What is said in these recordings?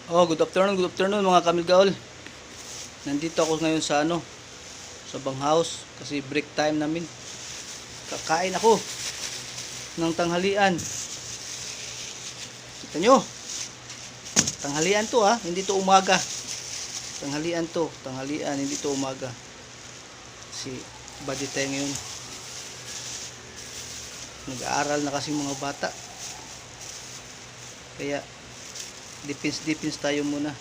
Oh, good afternoon mga kamilgaol. Nandito ako ngayon sa sa banghouse kasi break time namin. Kakain ako ng tanghalian. Kita nyo? Tanghalian to hindi to umaga. Tanghalian, hindi to umaga. Kasi budget tayo ngayon. Nag-aaral na kasi mga bata. Kaya defense tayo muna.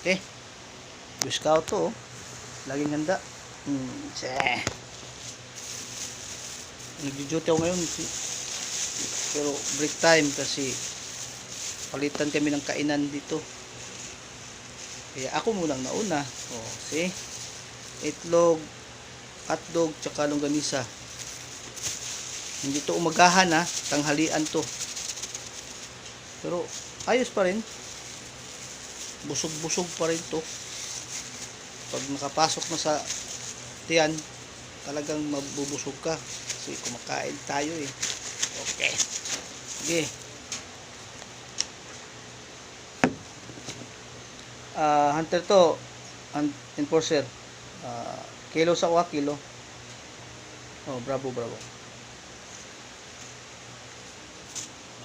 Okay? Boy Scout to, laging handa. Nagjo-duty ako ngayon pero break time kasi palitan kami ng kainan dito. Kaya ako munang nauna. See? Itlog, hotdog, tsaka longganisa. Hindi to umagahan tanghalian to. Pero ayos pa rin. Busog-busog pa rin to. Pag nakapasok na sa tiyan, talagang mabubusog ka kasi kumakain tayo Okay. Sige. Hunter to, enforcer. Kilo sa kuha, kilo. Bravo.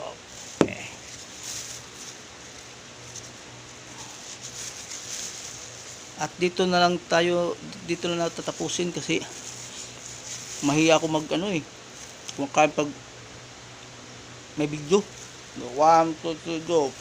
Okay. At dito na lang tatapusin kasi mahiya ako kumakain pag may video. 1, 2, 3, go.